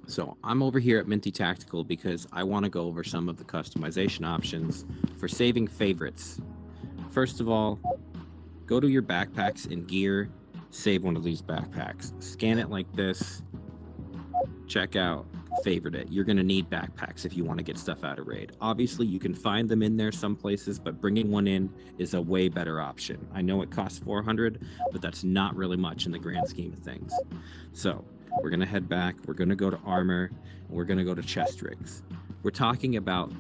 So I'm over here at Minty Tactical because I want to go over some of the customization options for saving favorites. First of all, go to your backpacks and gear, save one of these backpacks. Scan it like this, check out, favorite it. You're going to need backpacks if you want to get stuff out of raid. Obviously, you can find them in there some places, but bringing one in is a way better option. I know it costs 400, but that's not really much in the grand scheme of things. So we're going to head back. We're going to go to armor, and we're going to go to chest rigs. We're talking about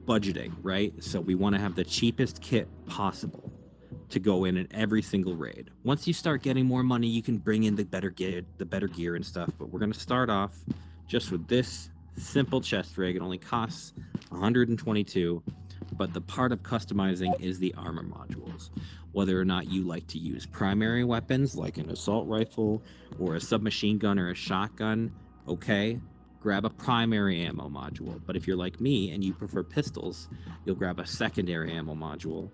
budgeting, right? So we want to have the cheapest kit possible to go in every single raid. Once you start getting more money, you can bring in the better gear and stuff. But we're going to start off just with this simple chest rig. It only costs 122, but the part of customizing is the armor modules. Whether or not you like to use primary weapons like an assault rifle or a submachine gun or a shotgun, okay, grab a primary ammo module. But if you're like me and you prefer pistols, you'll grab a secondary ammo module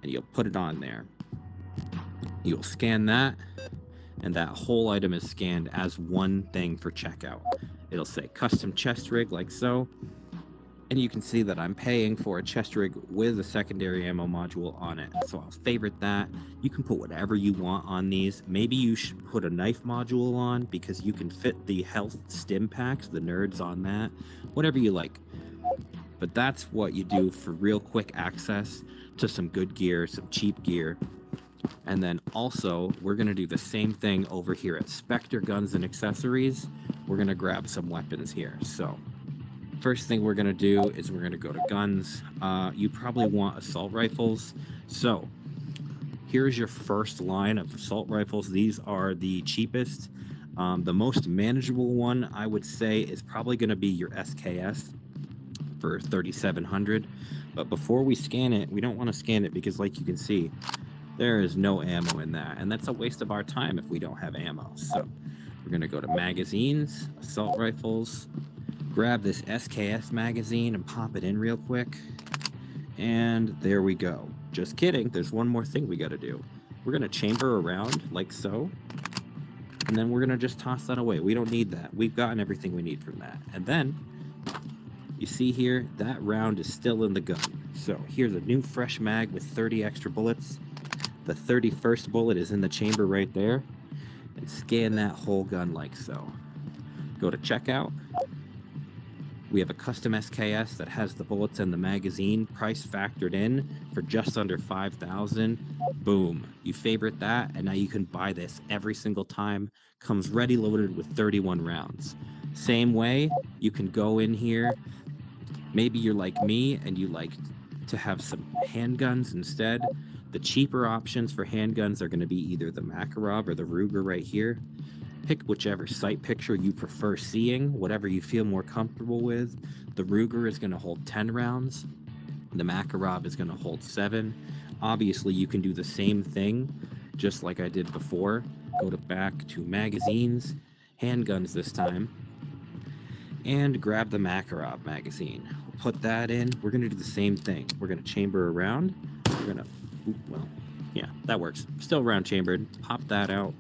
and you'll put it on there. You'll scan that, and that whole item is scanned as one thing for checkout. It'll say custom chest rig like so, and you can see that I'm paying for a chest rig with a secondary ammo module on it. So I'll favorite that. You can put whatever you want on these. Maybe you should put a knife module on because you can fit the health stim packs, the nerds on that, whatever you like. But that's what you do for real quick access to some good gear, some cheap gear. And then also, we're going to do the same thing over here at Spectre Guns and Accessories. We're going to grab some weapons here. So first thing we're going to do is we're going to go to guns. You probably want assault rifles. So here's your first line of assault rifles. These are the cheapest. The most manageable one, I would say, is probably going to be your SKS for 3,700. But before we scan it, we don't want to scan it because, like you can see, there is no ammo in that, and that's a waste of our time if we don't have ammo. So we're going to go to magazines, assault rifles, grab this SKS magazine and pop it in real quick, and there we go. Just kidding, there's one more thing we got to do. We're going to chamber around like so, and then we're going to just toss that away. We don't need that. We've gotten everything we need from that. And then you see here, that round is still in the gun. So here's a new fresh mag with 30 extra bullets. The 31st bullet is in the chamber right there. And scan that whole gun like so. Go to checkout. We have a custom SKS that has the bullets and the magazine price factored in for just under 5,000. Boom. You favorite that, and now you can buy this every single time. Comes ready loaded with 31 rounds. Same way, you can go in here. Maybe you're like me and you like to have some handguns instead. The cheaper options for handguns are going to be either the Makarov or the Ruger right here. Pick whichever sight picture you prefer seeing, whatever you feel more comfortable with. The Ruger is going to hold 10 rounds. The Makarov is going to hold 7. Obviously, you can do the same thing, just like I did before. Go back to magazines, handguns this time, and grab the Makarov magazine. We'll put that in. We're going to do the same thing. We're going to chamber around. We're going to, well, yeah, that works. Still round chambered. Pop that out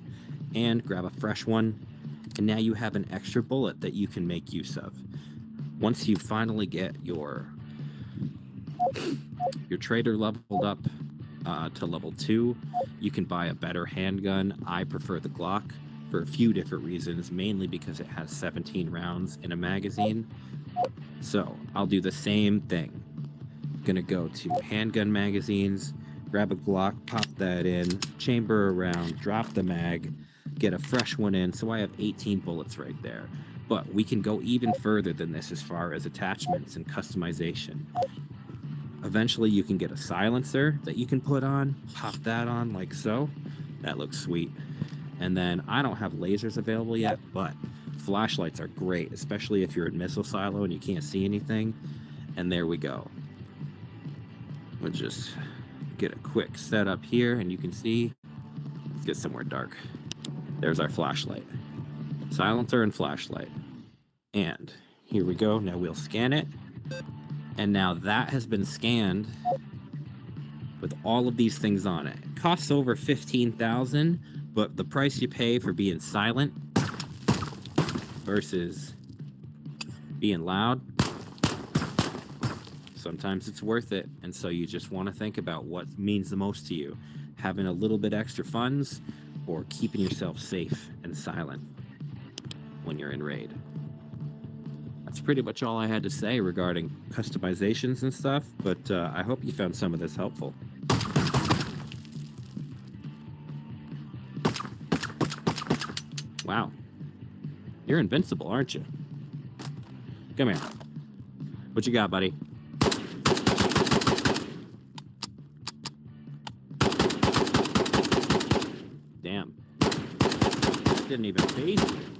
and grab a fresh one. And now you have an extra bullet that you can make use of. Once you finally get your trader leveled up to level 2, you can buy a better handgun. I prefer the Glock for a few different reasons, mainly because it has 17 rounds in a magazine. So I'll do the same thing. Gonna go to handgun magazines, grab a Glock, pop that in, chamber around, drop the mag, get a fresh one in, so I have 18 bullets right there. But we can go even further than this as far as attachments and customization. Eventually you can get a silencer that you can put on, pop that on like so. That looks sweet. And then I don't have lasers available yet, but flashlights are great, especially if you're in missile silo and you can't see anything. And there we go. We'll just get a quick setup here, and you can see, let's get somewhere dark. There's our flashlight. Silencer and flashlight. And here we go. Now we'll scan it. And now that has been scanned with all of these things on it. It costs over 15,000, but the price you pay for being silent versus being loud, sometimes it's worth it. And so you just want to think about what means the most to you, having a little bit extra funds or keeping yourself safe and silent when you're in raid. That's pretty much all I had to say regarding customizations and stuff, but I hope you found some of this helpful. Wow. You're invincible, aren't you? Come here. What you got, buddy? Damn. Didn't even phase me.